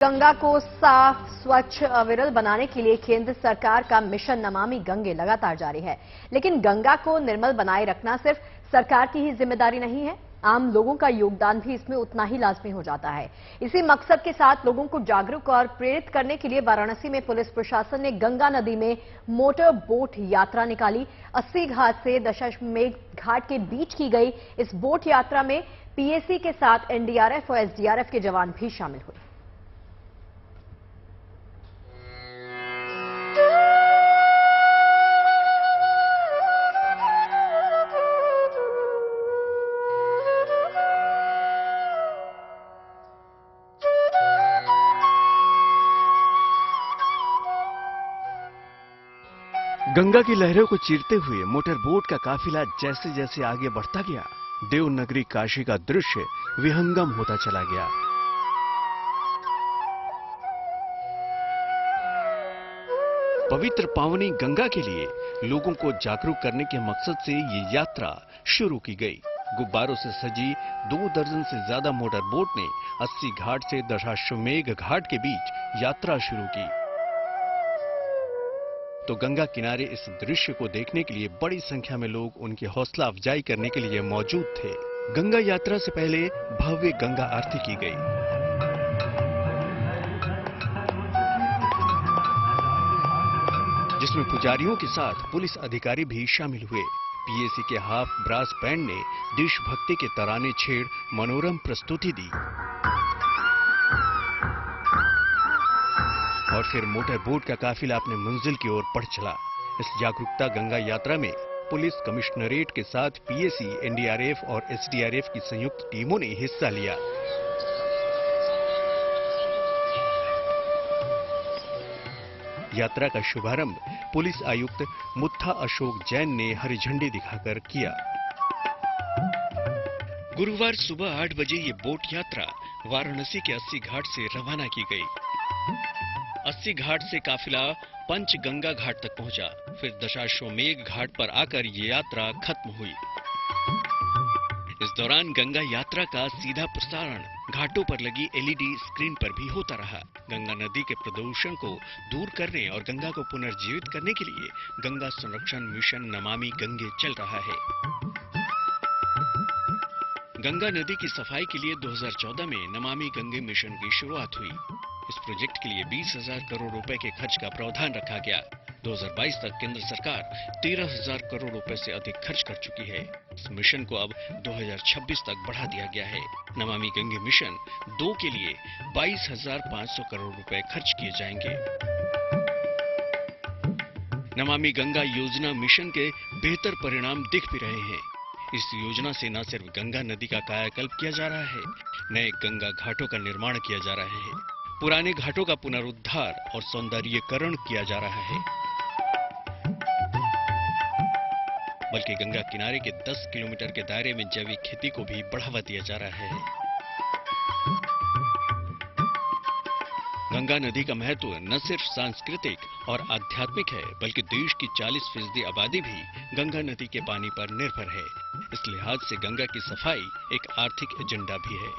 गंगा को साफ, स्वच्छ, अविरल बनाने के लिए केंद्र सरकार का मिशन नमामि गंगे लगातार जारी है। लेकिन गंगा को निर्मल बनाए रखना सिर्फ सरकार की ही जिम्मेदारी नहीं है, आम लोगों का योगदान भी इसमें उतना ही लाजमी हो जाता है। इसी मकसद के साथ लोगों को जागरूक और प्रेरित करने के लिए वाराणसी में पुलिस प्रशासन ने गंगा नदी में मोटर बोट यात्रा निकाली। 80 घाट से दशाश्वमेध घाट के बीच की गई इस बोट यात्रा में पीएसी के साथ एनडीआरएफ और एसडीआरएफ के जवान भी शामिल हुए। गंगा की लहरों को चीरते हुए मोटर बोट का काफिला जैसे जैसे आगे बढ़ता गया, देवनगरी काशी का दृश्य विहंगम होता चला गया। पवित्र पावनी गंगा के लिए लोगों को जागरूक करने के मकसद से ये यात्रा शुरू की गई। गुब्बारों से सजी 2 दर्जन से ज्यादा मोटर बोट ने 80 घाट से दशाश्वमेध घाट के बीच यात्रा शुरू की। तो गंगा किनारे इस दृश्य को देखने के लिए बड़ी संख्या में लोग उनकी हौसला अफजाई करने के लिए मौजूद थे। गंगा यात्रा से पहले भव्य गंगा आरती की गई। जिसमें पुजारियों के साथ पुलिस अधिकारी भी शामिल हुए। पीएसी के हाफ ब्रास बैंड ने देशभक्ति के तराने छेड़ मनोरम प्रस्तुति दी और फिर मोटर बोट का काफिला अपने मंजिल की ओर बढ़ चला। इस जागरूकता गंगा यात्रा में पुलिस कमिश्नरेट के साथ पीएसी, एनडीआरएफ और एसडीआरएफ की संयुक्त टीमों ने हिस्सा लिया। यात्रा का शुभारंभ पुलिस आयुक्त मुत्था अशोक जैन ने हरी झंडी दिखाकर किया। गुरुवार सुबह 8 बजे ये बोट यात्रा वाराणसी के 80 घाट से रवाना की गई। 80 घाट से काफिला पंचगंगा घाट तक पहुंचा, फिर दशाश्वमेध घाट पर आकर ये यात्रा खत्म हुई। इस दौरान गंगा यात्रा का सीधा प्रसारण घाटों पर लगी एलईडी स्क्रीन पर भी होता रहा। गंगा नदी के प्रदूषण को दूर करने और गंगा को पुनर्जीवित करने के लिए गंगा संरक्षण मिशन नमामि गंगे चल रहा है। गंगा नदी की सफाई के लिए 2014 में नमामि गंगे मिशन की शुरुआत हुई। इस प्रोजेक्ट के लिए 20,000 करोड़ रुपए के खर्च का प्रावधान रखा गया। 2022 तक केंद्र सरकार 13,000 करोड़ रुपए से अधिक खर्च कर चुकी है। इस मिशन को अब 2026 तक बढ़ा दिया गया है। नमामि गंगे मिशन 2 के लिए 22,500 करोड़ रुपए खर्च किए जाएंगे। नमामि गंगा योजना मिशन के बेहतर परिणाम दिख भी रहे हैं। इस योजना से न सिर्फ गंगा नदी का कायाकल्प किया जा रहा है, नए गंगा घाटों का निर्माण किया जा रहा है, पुराने घाटों का पुनरुद्धार और सौंदर्यीकरण किया जा रहा है, बल्कि गंगा किनारे के 10 किलोमीटर के दायरे में जैविक खेती को भी बढ़ावा दिया जा रहा है। गंगा नदी का महत्व न सिर्फ सांस्कृतिक और आध्यात्मिक है, बल्कि देश की 40% आबादी भी गंगा नदी के पानी पर निर्भर है। इस लिहाज से गंगा की सफाई एक आर्थिक एजेंडा भी है।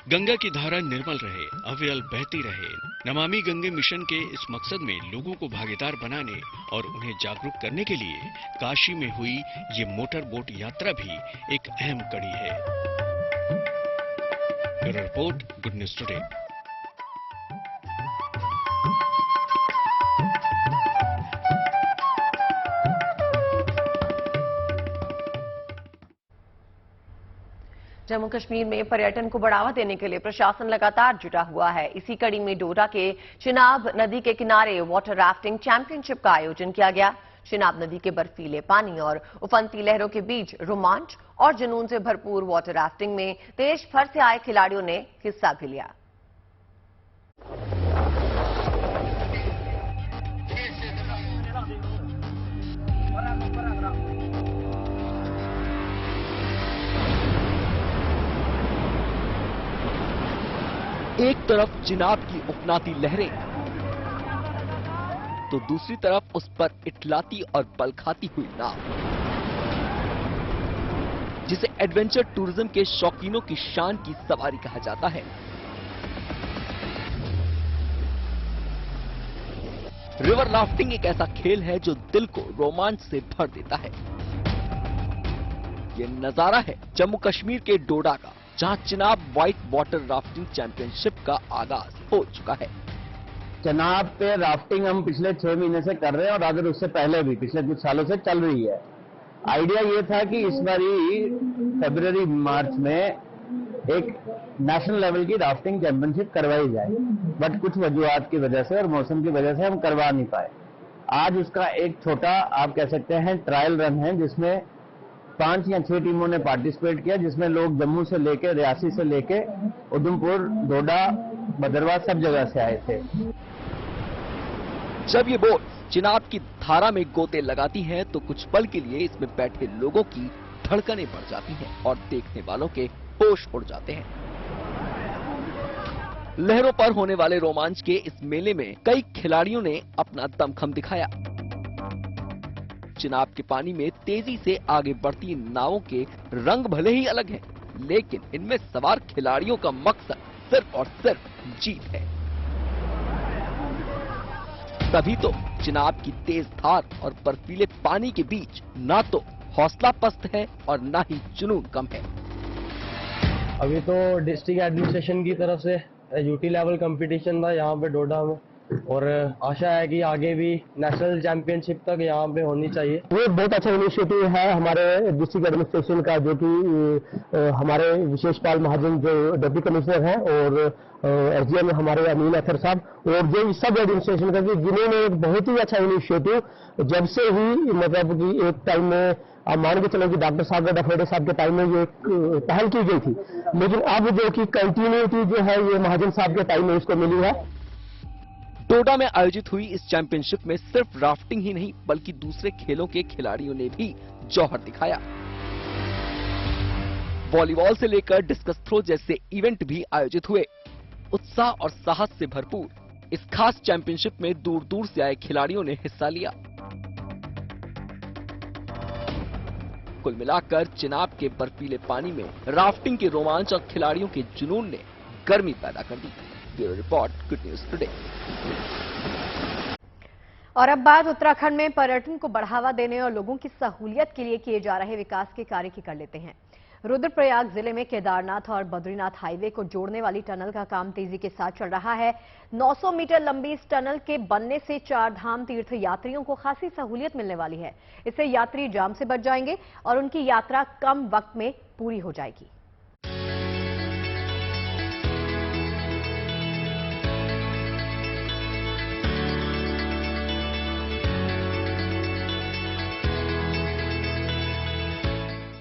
गंगा की धारा निर्मल रहे, अविरल बहती रहे। नमामि गंगे मिशन के इस मकसद में लोगों को भागीदार बनाने और उन्हें जागरूक करने के लिए काशी में हुई ये मोटर बोट यात्रा भी एक अहम कड़ी है। Bureau report, good news today. Jammu Kashmir में पर्यटन को बढ़ावा देने के लिए प्रशासन लगातार जुटा हुआ है। इसी कड़ी में डोडा के चिनाब नदी के किनारे वाटर राफ्टिंग चैंपियनशिप का आयोजन किया गया। चिनाब नदी के बर्फीले पानी और उफनती लहरों के बीच रोमांच और जुनून से भरपूर वाटर राफ्टिंग में देश भर से आए खिलाड़ियों ने हिस्सा भी लिया। एक तरफ चिनाब की उफनाती लहरें तो दूसरी तरफ उस पर इटलाती और बल खाती हुई नाव, जिसे एडवेंचर टूरिज्म के शौकीनों की शान की सवारी कहा जाता है। रिवर राफ्टिंग एक ऐसा खेल है जो दिल को रोमांच से भर देता है। ये नजारा है जम्मू कश्मीर के डोडा का, जहां Chenab white water rafting championship का आगाज हो चुका है। चिनाब पे राफ्टिंग हम पिछले 6 महीने से कर रहे हैं और अगर उससे पहले भी पिछले कुछ सालों से चल रही है। आइडिया ये था कि इस बारी फरवरी मार्च में एक नेशनल लेवल की राफ्टिंग चैंपियनशिप करवाई जाए, बट कुछ वजूहात की वजह से और मौसम की वजह से हम करवा नहीं पाए। आज उसका एक छोटा आप कह सकते हैं ट्रायल रन है, जिसमें 5 या 6 टीमों ने पार्टिसिपेट किया, जिसमें लोग जम्मू से लेके, रियासी से लेके, उधमपुर, डोडा, भद्रवाह सब जगह से आए थे। जब ये बोट चिनाब की धारा में गोते लगाती है तो कुछ पल के लिए इसमें बैठे लोगों की धड़कनें बढ़ जाती हैं और देखने वालों के होश उड़ जाते हैं। लहरों पर होने वाले रोमांच के इस मेले में कई खिलाड़ियों ने अपना दमखम दिखाया। चिनाब के पानी में तेजी से आगे बढ़ती नावों के रंग भले ही अलग हैं, लेकिन इनमें सवार खिलाड़ियों का मकसद सिर्फ और सिर्फ जीत है। तभी तो चिनाब की तेज धार और बर्फीले पानी के बीच ना तो हौसला पस्त है और ना ही जुनून कम है। अभी तो डिस्ट्रिक्ट एडमिनिस्ट्रेशन की तरफ से यूटी लेवल कंपटीशन था यहाँ पे डोडा में, और आशा है कि आगे भी नेशनल चैंपियनशिप तक यहाँ पे होनी चाहिए। ये बहुत अच्छा इनिशिएटिव है हमारे डिस्ट्रिक्ट एडमिनिस्ट्रेशन का, जो कि हमारे विशेषपाल महाजन जो डिप्टी कमिश्नर हैं और एसडीएम हमारे अमीन अख्तर साहब, और जो सब एडमिनिस्ट्रेशन का, जिन्होंने एक बहुत ही अच्छा इनिशिएटिव जब से ही मतलब कि एक टाइम में आप मान के चलो कि डॉक्टर साहब डफेडे साहब के टाइम में ये पहल की गई थी, लेकिन अब जो कि कंटिन्यूटी जो है ये महाजन साहब के टाइम में इसको मिली है। डोडा में आयोजित हुई इस चैंपियनशिप में सिर्फ राफ्टिंग ही नहीं बल्कि दूसरे खेलों के खिलाड़ियों ने भी जौहर दिखाया। वॉलीबॉल से लेकर डिस्कस थ्रो जैसे इवेंट भी आयोजित हुए। उत्साह और साहस से भरपूर इस खास चैंपियनशिप में दूर दूर से आए खिलाड़ियों ने हिस्सा लिया। कुल मिलाकर चिनाब के बर्फीले पानी में राफ्टिंग के रोमांच और खिलाड़ियों के जुनून ने गर्मी पैदा कर दी। Bureau report, good news today. और अब बात उत्तराखंड में पर्यटन को बढ़ावा देने और लोगों की सहूलियत के लिए किए जा रहे विकास के कार्य की कर लेते हैं। रुद्रप्रयाग जिले में केदारनाथ और बद्रीनाथ हाईवे को जोड़ने वाली टनल का काम तेजी के साथ चल रहा है। 900 मीटर लंबी इस टनल के बनने से 4 धाम तीर्थ यात्रियों को खासी सहूलियत मिलने वाली है। इससे यात्री जाम से बच जाएंगे और उनकी यात्रा कम वक्त में पूरी हो जाएगी।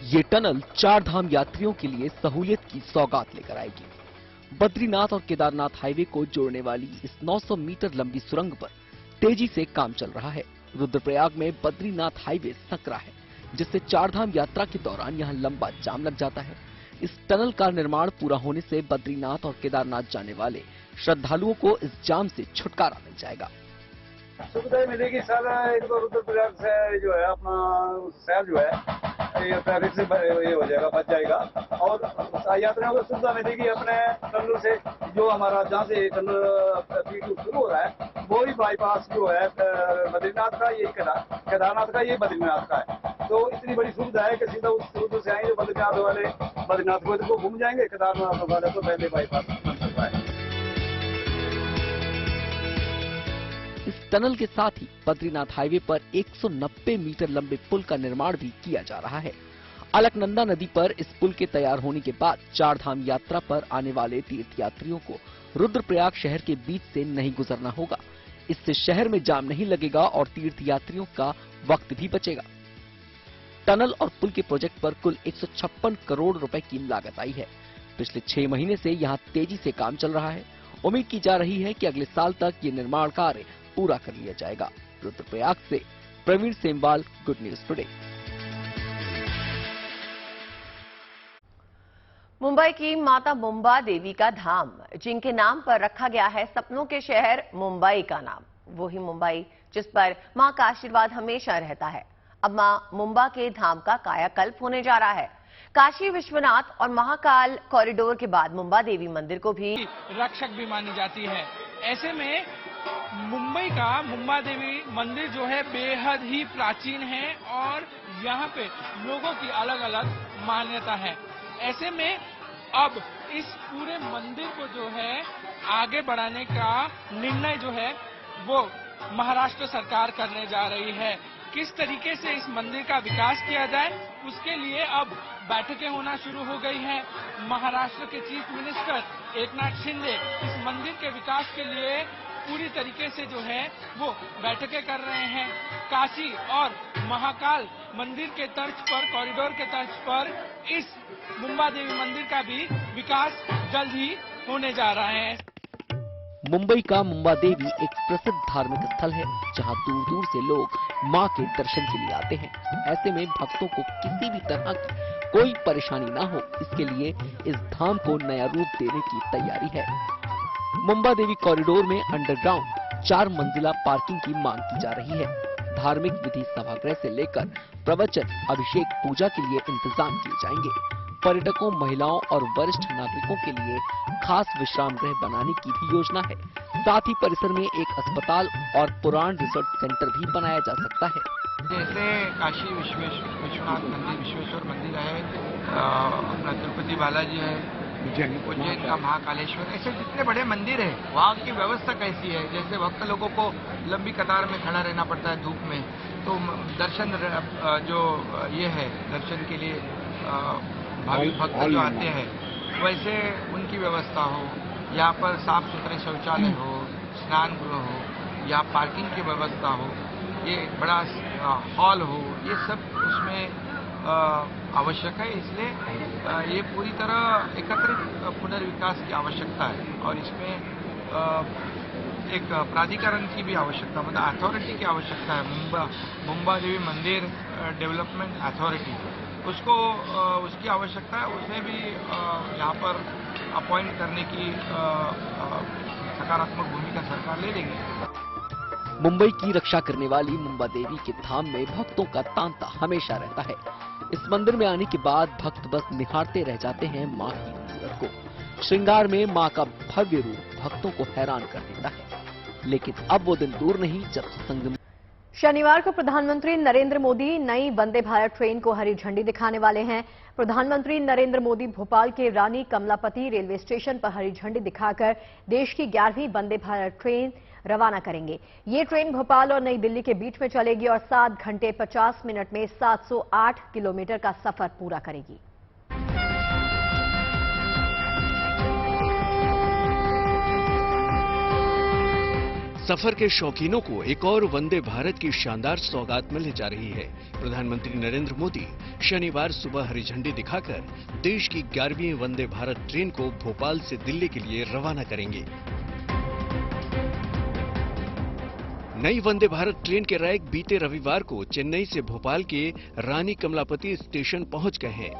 ये टनल 4 धाम यात्रियों के लिए सहूलियत की सौगात लेकर आएगी। बद्रीनाथ और केदारनाथ हाईवे को जोड़ने वाली इस 900 मीटर लंबी सुरंग पर तेजी से काम चल रहा है। रुद्रप्रयाग में बद्रीनाथ हाईवे सकरा है, जिससे 4 धाम यात्रा के दौरान यहां लंबा जाम लग जाता है। इस टनल का निर्माण पूरा होने से बद्रीनाथ और केदारनाथ जाने वाले श्रद्धालुओं को इस जाम से छुटकारा मिल जाएगा। सुविधाएं मिलेगी सर। इनको रुद्रप्रयाग से जो है अपना शहर जो है ये ट्रैफिक से ये हो जाएगा, बच जाएगा, और यात्रियों को सुविधा मिलेगी। अपने टनल से जो हमारा जहाँ से टनल शुरू हो रहा है वो ही बाईपास जो है बद्रीनाथ का, यही केदारनाथ का, ये बद्रीनाथ का है। तो इतनी बड़ी सुविधा है कि सीधा उस से आएंगे बद्रीनाथ वाले बद्रीनाथ को घूम जाएंगे, केदारनाथ वाले तो पहले बाईपास बन सकता है। इस टनल के साथ ही बद्रीनाथ हाईवे पर 190 मीटर लंबे पुल का निर्माण भी किया जा रहा है। अलकनंदा नदी पर इस पुल के तैयार होने के बाद 4 धाम यात्रा पर आने वाले तीर्थ यात्रियों को रुद्रप्रयाग शहर के बीच से नहीं गुजरना होगा। इससे शहर में जाम नहीं लगेगा और तीर्थ यात्रियों का वक्त भी बचेगा। टनल और पुल के प्रोजेक्ट पर कुल 156 करोड़ रुपए की लागत आई है। पिछले 6 महीने से यहाँ तेजी से काम चल रहा है। उम्मीद की जा रही है कि अगले साल तक ये निर्माण कार्य पूरा कर लिया जाएगा। रुद्रप्रयाग से Praveen Semwal, good news today. Mumbai की माता मुंबा देवी का धाम, जिनके नाम पर रखा गया है सपनों के शहर मुंबई का नाम, वही मुंबई जिस पर मां का आशीर्वाद हमेशा रहता है। अब मां मुंबा के धाम का कायाकल्प होने जा रहा है। काशी विश्वनाथ और महाकाल कॉरिडोर के बाद मुंबा देवी मंदिर को भी रक्षक भी मानी जाती है। ऐसे में मुंबई का मुंबा देवी मंदिर जो है बेहद ही प्राचीन है और यहाँ पे लोगों की अलग अलग मान्यता है। ऐसे में अब इस पूरे मंदिर को जो है आगे बढ़ाने का निर्णय जो है वो महाराष्ट्र सरकार करने जा रही है। किस तरीके से इस मंदिर का विकास किया जाए उसके लिए अब बैठकें होना शुरू हो गई हैं। महाराष्ट्र के चीफ मिनिस्टर एकनाथ शिंदे इस मंदिर के विकास के लिए पूरी तरीके से जो है वो बैठकें कर रहे हैं। काशी और महाकाल मंदिर के तर्ज पर, कॉरिडोर के तर्ज पर इस मुंबा देवी मंदिर का भी विकास जल्द ही होने जा रहा है। मुंबई का मुंबा देवी एक प्रसिद्ध धार्मिक स्थल है जहां दूर दूर से लोग मां के दर्शन के लिए आते हैं। ऐसे में भक्तों को किसी भी तरह की कोई परेशानी न हो, इसके लिए इस धाम को नया रूप देने की तैयारी है। मुंबा देवी कॉरिडोर में अंडरग्राउंड 4 मंजिला पार्किंग की मांग की जा रही है। धार्मिक विधि सभागृह से लेकर प्रवचन, अभिषेक, पूजा के लिए इंतजाम किए जाएंगे। पर्यटकों, महिलाओं और वरिष्ठ नागरिकों के लिए खास विश्राम गृह बनाने की भी योजना है। साथ ही परिसर में एक अस्पताल और पुराण रिसोर्ट सेंटर भी बनाया जा सकता है। जैसे काशी विश्वनाथ मंदिर, विश्वेश्वर मंदिर है, अपना तिरुपति बालाजी है, उज्जैन का महाकालेश्वर, ऐसे जितने बड़े मंदिर है वहाँ की व्यवस्था कैसी है। जैसे भक्त लोगों को लंबी कतार में खड़ा रहना पड़ता है धूप में, तो दर्शन जो ये है दर्शन के लिए भाविक भक्त जो आते हैं वैसे उनकी व्यवस्था हो, यहाँ पर साफ सुथरे शौचालय हो, स्नान गृह हो, यहाँ पार्किंग की व्यवस्था हो, ये बड़ा हॉल हो, ये सब उसमें आवश्यक है। इसलिए ये पूरी तरह एकत्रित पुनर्विकास की आवश्यकता है और इसमें एक प्राधिकरण की भी आवश्यकता, मतलब अथॉरिटी की आवश्यकता है। मुंबा देवी मंदिर डेवलपमेंट अथॉरिटी, उसको उसकी आवश्यकता है। उसे भी यहाँ पर अपॉइंट करने की सकारात्मक भूमिका सरकार ले लेगी। मुंबई की रक्षा करने वाली मुंबा देवी के धाम में भक्तों का तांता हमेशा रहता है। इस मंदिर में आने के बाद भक्त बस निहारते रह जाते हैं मां की मूरत को। श्रृंगार में मां का भव्य रूप भक्तों को हैरान कर देता है। लेकिन अब वो दिन दूर नहीं जब संगम। शनिवार को प्रधानमंत्री नरेंद्र मोदी नई वंदे भारत ट्रेन को हरी झंडी दिखाने वाले हैं। प्रधानमंत्री नरेंद्र मोदी भोपाल के रानी कमलापति रेलवे स्टेशन पर हरी झंडी दिखाकर देश की 11वीं वंदे भारत ट्रेन रवाना करेंगे। ये ट्रेन भोपाल और नई दिल्ली के बीच में चलेगी और 7 घंटे 50 मिनट में 708 किलोमीटर का सफर पूरा करेगी। सफर के शौकीनों को एक और वंदे भारत की शानदार सौगात मिलने जा रही है। प्रधानमंत्री नरेंद्र मोदी शनिवार सुबह हरी झंडी दिखाकर देश की 11वीं वंदे भारत ट्रेन को भोपाल से दिल्ली के लिए रवाना करेंगे। नई वंदे भारत ट्रेन के रैक बीते रविवार को चेन्नई से भोपाल के रानी कमलापति स्टेशन पहुंच गए हैं।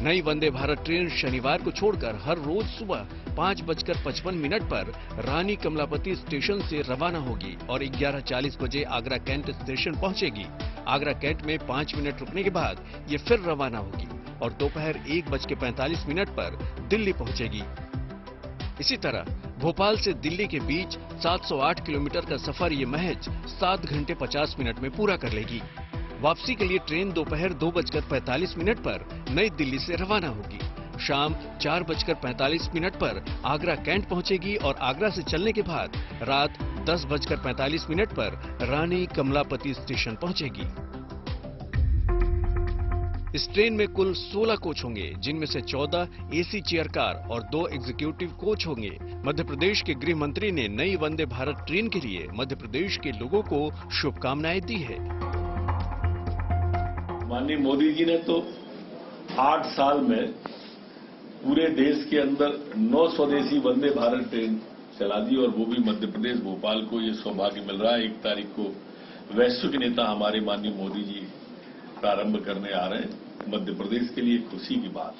नई वंदे भारत ट्रेन शनिवार को छोड़कर हर रोज सुबह 5:55 पर रानी कमलापति स्टेशन से रवाना होगी और 11:40 बजे आगरा कैंट स्टेशन पहुंचेगी। आगरा कैंट में 5 मिनट रुकने के बाद ये फिर रवाना होगी और दोपहर 1:45 पर दिल्ली पहुंचेगी। इसी तरह भोपाल से दिल्ली के बीच 708 किलोमीटर का सफर ये महज 7 घंटे 50 मिनट में पूरा कर लेगी। वापसी के लिए ट्रेन दोपहर 2:45 पर नई दिल्ली से रवाना होगी। शाम 4:45 पर आगरा कैंट पहुंचेगी और आगरा से चलने के बाद रात 10:45 पर रानी कमलापति स्टेशन पहुंचेगी। इस ट्रेन में कुल 16 कोच होंगे, जिनमें से 14 एसी चेयर कार और 2 एग्जीक्यूटिव कोच होंगे। मध्य प्रदेश के गृह मंत्री ने नई वंदे भारत ट्रेन के लिए मध्य प्रदेश के लोगों को शुभकामनाएं दी है। माननीय मोदी जी ने तो 8 साल में पूरे देश के अंदर 9 स्वदेशी वंदे भारत ट्रेन चला दी और वो भी मध्य प्रदेश भोपाल को ये सौभाग्य मिल रहा है। 1 तारीख को वैश्विक नेता हमारे माननीय मोदी जी प्रारंभ करने आ रहे हैं। मध्य प्रदेश के लिए खुशी की बात।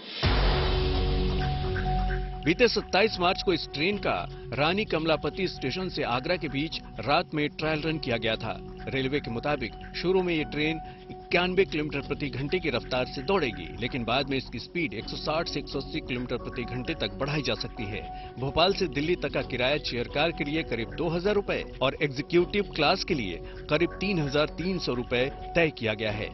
बीते 27 मार्च को इस ट्रेन का रानी कमलापति स्टेशन से आगरा के बीच रात में ट्रायल रन किया गया था। रेलवे के मुताबिक शुरू में ये ट्रेन 91 किलोमीटर प्रति घंटे की रफ्तार से दौड़ेगी, लेकिन बाद में इसकी स्पीड 160 से 180 किलोमीटर प्रति घंटे तक बढ़ाई जा सकती है। भोपाल से दिल्ली तक का किराया चेयर कार के लिए करीब 2000 रुपए और एग्जीक्यूटिव क्लास के लिए करीब 3300 रुपए तय किया गया है।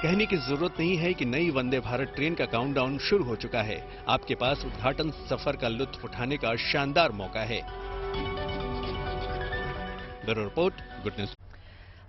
कहने की जरूरत नहीं है कि नई वंदे भारत ट्रेन का काउंटडाउन शुरू हो चुका है। आपके पास उद्घाटन सफर का लुत्फ उठाने का शानदार मौका है। Bureau report, good news.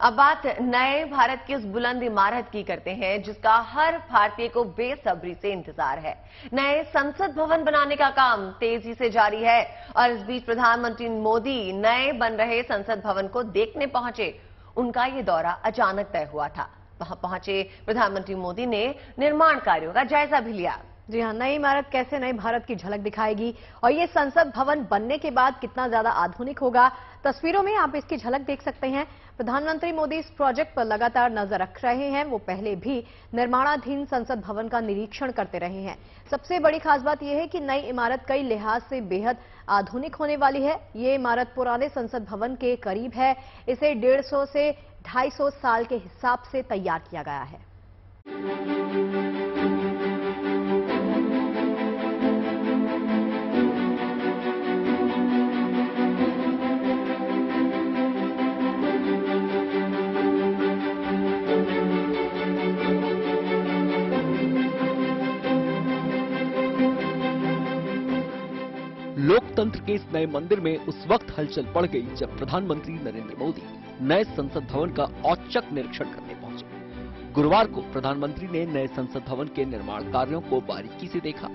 अब बात नए भारत की उस बुलंद इमारत की करते हैं जिसका हर भारतीय को बेसब्री से इंतजार है। नए संसद भवन बनाने का काम तेजी से जारी है और इस बीच प्रधानमंत्री मोदी नए बन रहे संसद भवन को देखने पहुंचे। उनका ये दौरा अचानक तय हुआ था। वहां पहुंचे प्रधानमंत्री मोदी ने निर्माण कार्यों का जायजा भी लिया। जी हां, नई इमारत कैसे नए भारत की झलक दिखाएगी और ये संसद भवन बनने के बाद कितना ज्यादा आधुनिक होगा, तस्वीरों में आप इसकी झलक देख सकते हैं। प्रधानमंत्री मोदी इस प्रोजेक्ट पर लगातार नजर रख रहे हैं। वो पहले भी निर्माणाधीन संसद भवन का निरीक्षण करते रहे हैं। सबसे बड़ी खास बात यह है कि नई इमारत कई लिहाज से बेहद आधुनिक होने वाली है। ये इमारत पुराने संसद भवन के करीब है। इसे 150 से 250 साल के हिसाब से तैयार किया गया है। लोकतंत्र के इस नए मंदिर में उस वक्त हलचल पड़ गई जब प्रधानमंत्री नरेंद्र मोदी नए संसद भवन का औचक निरीक्षण करने पहुंचे। गुरुवार को प्रधानमंत्री ने नए संसद भवन के निर्माण कार्यों को बारीकी से देखा।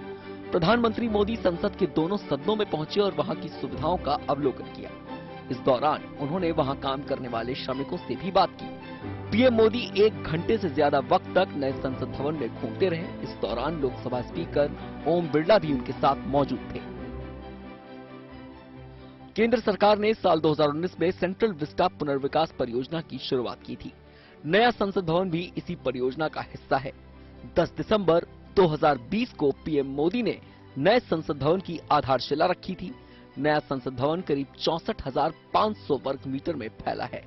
प्रधानमंत्री मोदी संसद के दोनों सदनों में पहुंचे और वहां की सुविधाओं का अवलोकन किया। इस दौरान उन्होंने वहां काम करने वाले श्रमिकों से भी बात की। पीएम मोदी 1 घंटे से ज्यादा वक्त तक नए संसद भवन में घूमते रहे। इस दौरान लोकसभा स्पीकर ओम बिरला भी उनके साथ मौजूद थे। केंद्र सरकार ने साल 2019 में सेंट्रल विस्टा पुनर्विकास परियोजना की शुरुआत की थी। नया संसद भवन भी इसी परियोजना का हिस्सा है। 10 दिसंबर 2020 को पीएम मोदी ने नए संसद भवन की आधारशिला रखी थी। नया संसद भवन करीब 64,500 वर्ग मीटर में फैला है।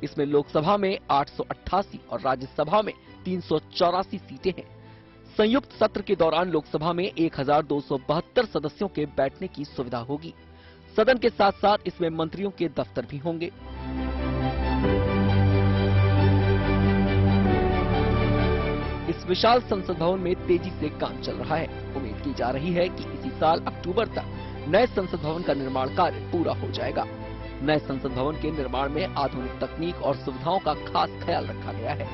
इसमें लोकसभा में 888 और राज्यसभा में 384 सीटें हैं। संयुक्त सत्र के दौरान लोकसभा में 1272 सदस्यों के बैठने की सुविधा होगी। सदन के साथ साथ इसमें मंत्रियों के दफ्तर भी होंगे। इस विशाल संसद भवन में तेजी से काम चल रहा है। उम्मीद की जा रही है कि इसी साल अक्टूबर तक नए संसद भवन का निर्माण कार्य पूरा हो जाएगा। नए संसद भवन के निर्माण में आधुनिक तकनीक और सुविधाओं का खास ख्याल रखा गया है।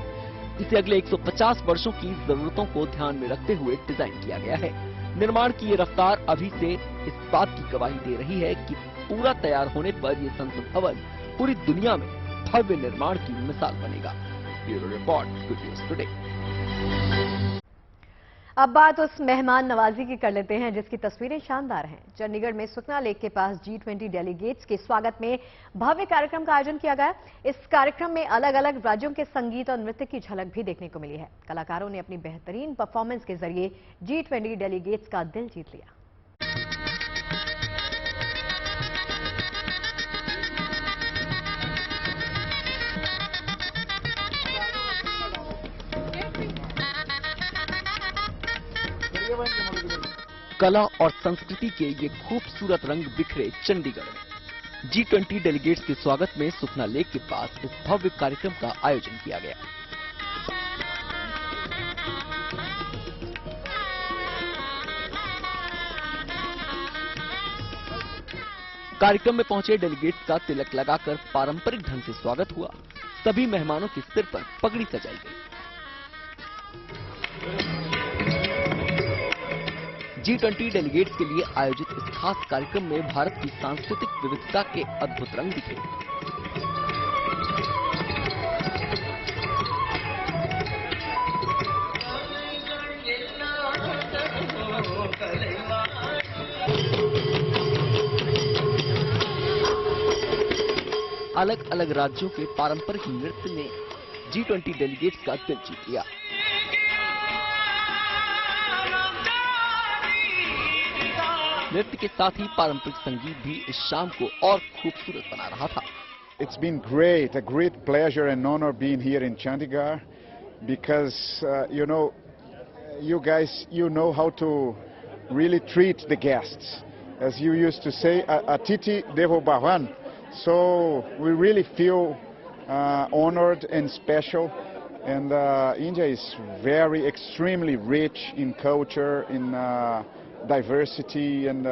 इसे अगले 150 वर्षों की जरूरतों को ध्यान में रखते हुए डिजाइन किया गया है। निर्माण की ये रफ्तार अभी से इस बात की गवाही दे रही है कि पूरा तैयार होने पर ये संसद भवन पूरी दुनिया में भव्य निर्माण की मिसाल बनेगा। Bureau report, good news today. अब बात उस मेहमान नवाजी की कर लेते हैं जिसकी तस्वीरें शानदार हैं। चंडीगढ़ में सुखना लेक के पास G20 डेलीगेट्स के स्वागत में भव्य कार्यक्रम का आयोजन किया गया। इस कार्यक्रम में अलग अलग राज्यों के संगीत और नृत्य की झलक भी देखने को मिली है। कलाकारों ने अपनी बेहतरीन परफॉर्मेंस के जरिए G20 डेलीगेट्स का दिल जीत लिया। कला और संस्कृति के ये खूबसूरत रंग बिखरे चंडीगढ़ में। G20 डेलीगेट्स के स्वागत में सुखना लेक के पास इस भव्य कार्यक्रम का आयोजन किया गया। कार्यक्रम में पहुंचे डेलीगेट्स का तिलक लगाकर पारंपरिक ढंग से स्वागत हुआ। सभी मेहमानों के सिर पर पगड़ी सजाई गई। G20 डेलीगेट्स के लिए आयोजित इस खास कार्यक्रम में भारत की सांस्कृतिक विविधता के अद्भुत रंग दिखे। अलग अलग राज्यों के पारंपरिक नृत्य ने G20 डेलीगेट्स का दिल जीत लिया। नृत्य के साथ ही पारंपरिक संगीत भी इस शाम को और खूबसूरत बना रहा था। it's been great, a great pleasure and honor being here in Chandigarh because, you know, you guys, you know how to really treat the guests. As you used to say, Atiti Devo Bhavan. So we really feel honored and special. And India is very, extremely rich in culture, in diversity, and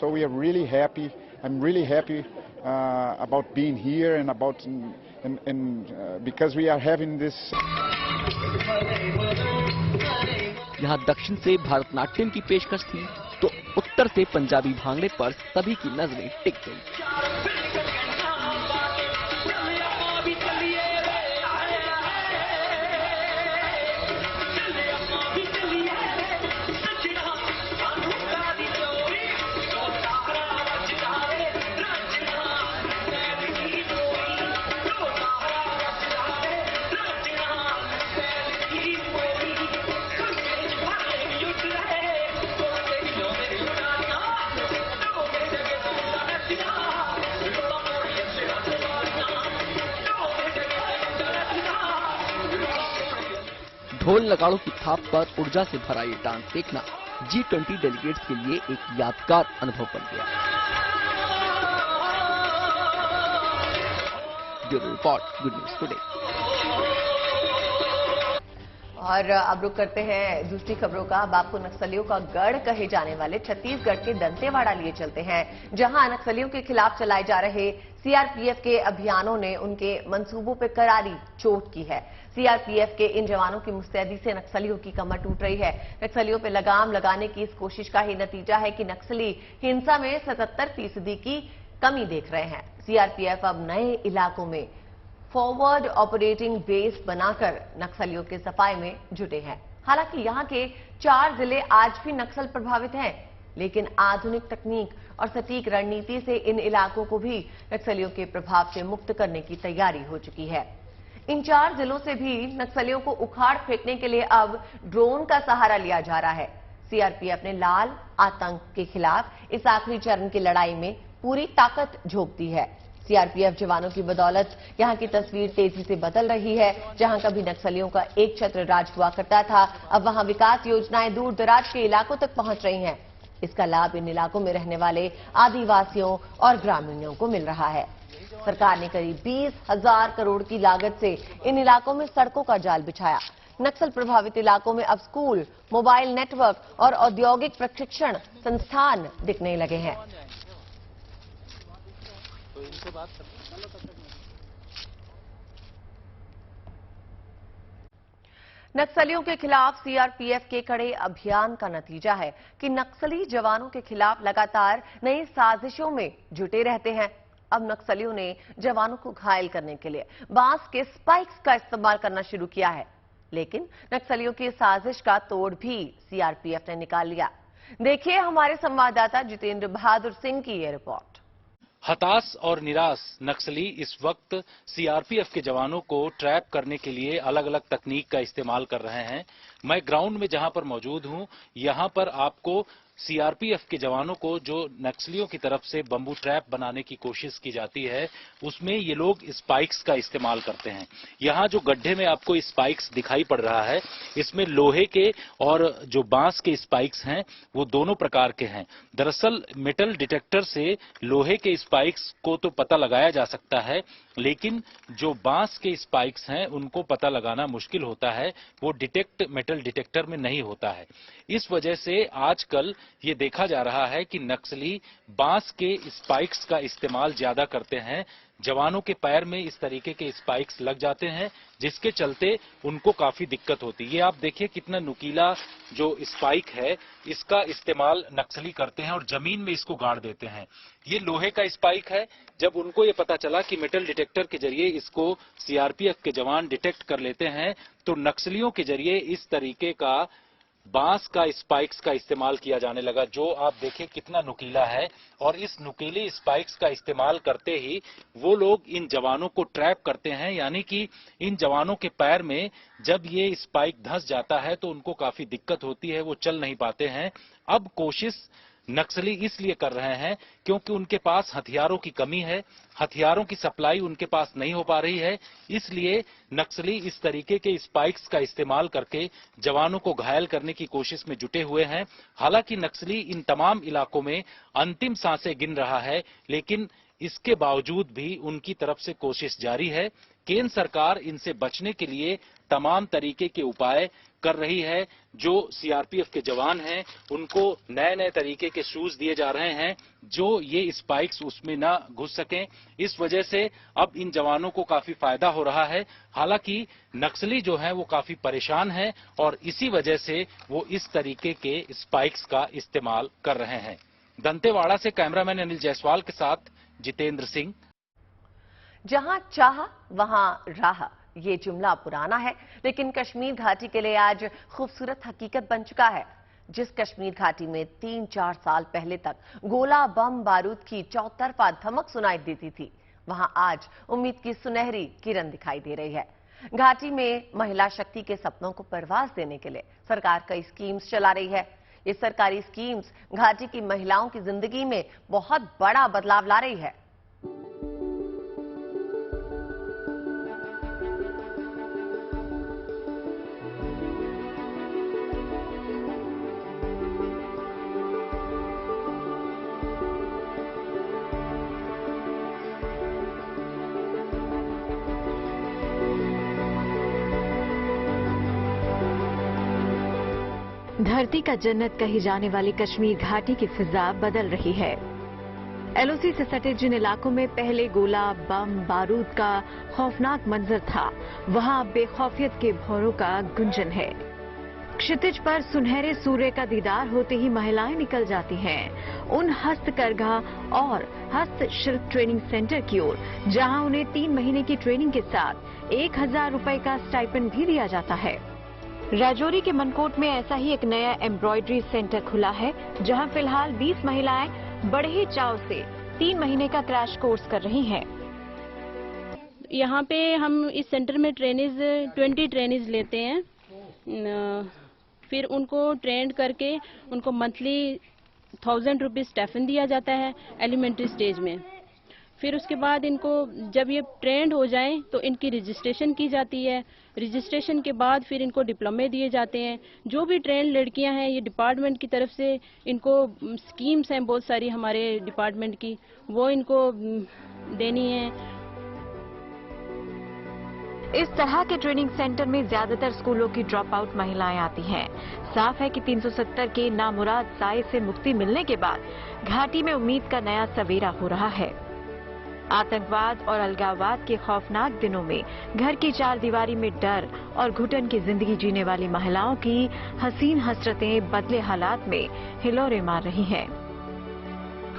so we are really happy. I'm really happy about being here and about because we are having this. यहाँ दक्षिण से भारतनाट्यम की पेशकश थी तो उत्तर से पंजाबी भांगड़े पर सभी की नजरें टिक गईं। ढोल नगाड़ों की थाप पर ऊर्जा से भरा ये डांस देखना G20 डेलीगेट्स के लिए एक यादगार अनुभव बन गया। Bureau report, good news today. और अब रुक करते हैं दूसरी खबरों का। अब आपको नक्सलियों का गढ़ कहे जाने वाले छत्तीसगढ़ के दंतेवाड़ा लिए चलते हैं, जहां नक्सलियों के खिलाफ चलाए जा रहे सीआरपीएफ के अभियानों ने उनके मंसूबों पर करारी चोट की है। सीआरपीएफ के इन जवानों की मुस्तैदी से नक्सलियों की कमर टूट रही है। नक्सलियों पर लगाम लगाने की इस कोशिश का ही नतीजा है कि नक्सली हिंसा में 77% की कमी देख रहे हैं। सीआरपीएफ अब नए इलाकों में फॉरवर्ड ऑपरेटिंग बेस बनाकर नक्सलियों के सफाई में जुटे हैं। हालांकि यहां के 4 जिले आज भी नक्सल प्रभावित हैं, लेकिन आधुनिक तकनीक और सटीक रणनीति से इन इलाकों को भी नक्सलियों के प्रभाव से मुक्त करने की तैयारी हो चुकी है। इन 4 जिलों से भी नक्सलियों को उखाड़ फेंकने के लिए अब ड्रोन का सहारा लिया जा रहा है। सीआरपीएफ ने लाल आतंक के खिलाफ इस आखिरी चरण की लड़ाई में पूरी ताकत झोंक दी है। सीआरपीएफ जवानों की बदौलत यहां की तस्वीर तेजी से बदल रही है। जहां कभी नक्सलियों का एक छत्र राज हुआ करता था, अब वहां विकास योजनाएं दूर दराज के इलाकों तक पहुंच रही हैं। इसका लाभ इन इलाकों में रहने वाले आदिवासियों और ग्रामीणों को मिल रहा है। सरकार ने करीब 20,000 करोड़ की लागत से इन इलाकों में सड़कों का जाल बिछाया। नक्सल प्रभावित इलाकों में अब स्कूल, मोबाइल नेटवर्क और औद्योगिक प्रशिक्षण संस्थान दिखने लगे हैं। नक्सलियों के खिलाफ सीआरपीएफ के कड़े अभियान का नतीजा है कि नक्सली जवानों के खिलाफ लगातार नई साजिशों में जुटे रहते हैं। अब नक्सलियों ने जवानों को घायल करने के लिए बांस के स्पाइक्स का इस्तेमाल करना शुरू किया है, लेकिन नक्सलियों की साजिश का तोड़ भी सीआरपीएफ ने निकाल लिया। देखिए हमारे संवाददाता जितेंद्र बहादुर सिंह की ये रिपोर्ट। हताश और निराश नक्सली इस वक्त सीआरपीएफ के जवानों को ट्रैप करने के लिए अलग अलग तकनीक का इस्तेमाल कर रहे हैं। मैं ग्राउंड में जहां पर मौजूद हूं, यहां पर आपको सीआरपीएफ के जवानों को जो नक्सलियों की तरफ से बंबू ट्रैप बनाने की कोशिश की जाती है, उसमें ये लोग स्पाइक्स का इस्तेमाल करते हैं। यहाँ जो गड्ढे में आपको स्पाइक्स दिखाई पड़ रहा है, इसमें लोहे के और जो बांस के स्पाइक्स हैं, वो दोनों प्रकार के हैं। दरअसल मेटल डिटेक्टर से लोहे के स्पाइक्स को तो पता लगाया जा सकता है, लेकिन जो बांस के स्पाइक्स हैं उनको पता लगाना मुश्किल होता है, वो मेटल डिटेक्टर में नहीं होता है। इस वजह से आजकल ये देखा जा रहा है कि नक्सली बांस के स्पाइक्स का इस्तेमाल ज्यादा करते हैं। जवानों के पैर में इस तरीके के स्पाइक्स लग जाते हैं, जिसके चलते उनको काफी दिक्कत होती है। ये आप देखिए कितना नुकीला जो स्पाइक है, इसका इस्तेमाल नक्सली करते हैं और जमीन में इसको गाड़ देते हैं। ये लोहे का स्पाइक है। जब उनको ये पता चला कि मेटल डिटेक्टर के जरिए इसको सीआरपीएफ के जवान डिटेक्ट कर लेते हैं, तो नक्सलियों के जरिए इस तरीके का बांस का स्पाइक्स का इस्तेमाल किया जाने लगा, जो आप देखिए कितना नुकीला है। और इस नुकीले स्पाइक्स का इस्तेमाल करते ही वो लोग इन जवानों को ट्रैप करते हैं, यानी कि इन जवानों के पैर में जब ये स्पाइक धंस जाता है तो उनको काफी दिक्कत होती है, वो चल नहीं पाते हैं। अब कोशिश नक्सली इसलिए कर रहे हैं क्योंकि उनके पास हथियारों की कमी है, हथियारों की सप्लाई उनके पास नहीं हो पा रही है। इसलिए नक्सली इस तरीके के स्पाइक्स का इस्तेमाल करके जवानों को घायल करने की कोशिश में जुटे हुए हैं। हालांकि नक्सली इन तमाम इलाकों में अंतिम सांसें गिन रहा है, लेकिन इसके बावजूद भी उनकी तरफ से कोशिश जारी है। केंद्र सरकार इनसे बचने के लिए तमाम तरीके के उपाय कर रही है। जो सीआरपीएफ के जवान हैं उनको नए नए तरीके के शूज दिए जा रहे हैं जो ये स्पाइक्स उसमें ना घुस सकें। इस वजह से अब इन जवानों को काफी फायदा हो रहा है। हालांकि नक्सली जो हैं वो काफी परेशान हैं और इसी वजह से वो इस तरीके के स्पाइक्स का इस्तेमाल कर रहे हैं। दंतेवाड़ा से कैमरामैन अनिल जायसवाल के साथ जितेंद्र सिंह। जहां चाह वहां राह, ये जुमला पुराना है लेकिन कश्मीर घाटी के लिए आज खूबसूरत हकीकत बन चुका है। जिस कश्मीर घाटी में 3-4 साल पहले तक गोला बम बारूद की चौतरफा धमक सुनाई देती थी, वहां आज उम्मीद की सुनहरी किरण दिखाई दे रही है। घाटी में महिला शक्ति के सपनों को परवाज देने के लिए सरकार कई स्कीम्स चला रही है। ये सरकारी स्कीम्स घाटी की महिलाओं की जिंदगी में बहुत बड़ा बदलाव ला रही है। धरती का जन्नत कही जाने वाली कश्मीर घाटी की फिजा बदल रही है। एलओसी से सटे जिन इलाकों में पहले गोला बम बारूद का खौफनाक मंजर था, वहां अब बेखौफियत के भौरों का गुंजन है। क्षितिज पर सुनहरे सूर्य का दीदार होते ही महिलाएं निकल जाती हैं उन हस्तकरघा और हस्तशिल्प ट्रेनिंग सेंटर की ओर, जहां उन्हें 3 महीने की ट्रेनिंग के साथ 1000 रुपए का स्टाइपेंड भी दिया जाता है। राजौरी के मनकोट में ऐसा ही एक नया एम्ब्रॉयडरी सेंटर खुला है, जहां फिलहाल 20 महिलाएं बड़े ही चाव से 3 महीने का क्रैश कोर्स कर रही हैं। यहाँ पे हम इस सेंटर में 20 ट्रेनिज लेते हैं, फिर उनको ट्रेंड करके उनको मंथली 1000 रुपीज स्टाइपेंड दिया जाता है एलिमेंट्री स्टेज में। फिर उसके बाद इनको जब ये ट्रेंड हो जाएं तो इनकी रजिस्ट्रेशन की जाती है। रजिस्ट्रेशन के बाद फिर इनको डिप्लोमे दिए जाते हैं। जो भी ट्रेंड लड़कियां हैं, ये डिपार्टमेंट की तरफ से इनको स्कीम्स हैं बहुत सारी हमारे डिपार्टमेंट की, वो इनको देनी है। इस तरह के ट्रेनिंग सेंटर में ज्यादातर स्कूलों की ड्रॉप आउट महिलाएं आती हैं। साफ है कि 370 के नामुराद साए से मुक्ति मिलने के बाद घाटी में उम्मीद का नया सवेरा हो रहा है। आतंकवाद और अलगाववाद के खौफनाक दिनों में घर की 4 दीवारी में डर और घुटन की जिंदगी जीने वाली महिलाओं की हसीन हसरतें बदले हालात में हिलोरे मार रही हैं।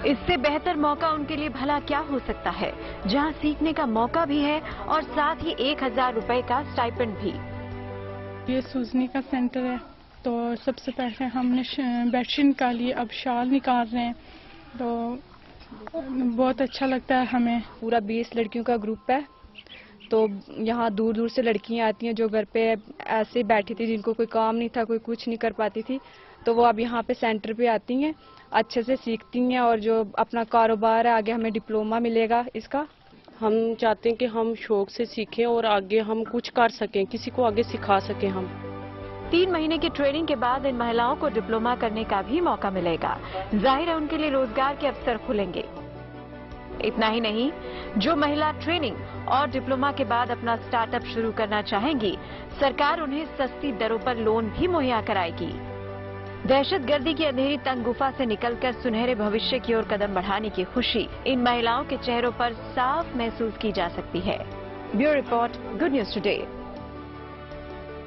इससे बेहतर मौका उनके लिए भला क्या हो सकता है, जहां सीखने का मौका भी है और साथ ही 1000 रुपए का स्टाइपेंड भी। ये सूजनी का सेंटर है, तो सबसे पहले हमने बेडशीट निकाली, अब शाल निकाल रहे हैं, तो बहुत अच्छा लगता है हमें। पूरा 20 लड़कियों का ग्रुप है, तो यहाँ दूर दूर से लड़कियाँ आती हैं जो घर पे ऐसे बैठी थी, जिनको कोई काम नहीं था, कोई कुछ नहीं कर पाती थी, तो वो अब यहाँ पे सेंटर पे आती हैं, अच्छे से सीखती हैं और जो अपना कारोबार है आगे हमें डिप्लोमा मिलेगा इसका। हम चाहते हैं कि हम शौक से सीखें और आगे हम कुछ कर सकें, किसी को आगे सिखा सकें हम। 3 महीने की ट्रेनिंग के बाद इन महिलाओं को डिप्लोमा करने का भी मौका मिलेगा। जाहिर है उनके लिए रोजगार के अवसर खुलेंगे। इतना ही नहीं, जो महिला ट्रेनिंग और डिप्लोमा के बाद अपना स्टार्टअप शुरू करना चाहेंगी, सरकार उन्हें सस्ती दरों पर लोन भी मुहैया कराएगी। दहशतगर्दी की अंधेरी तंग गुफा से निकलकर सुनहरे भविष्य की ओर कदम बढ़ाने की खुशी इन महिलाओं के चेहरों पर साफ महसूस की जा सकती है। Bureau report, good news today.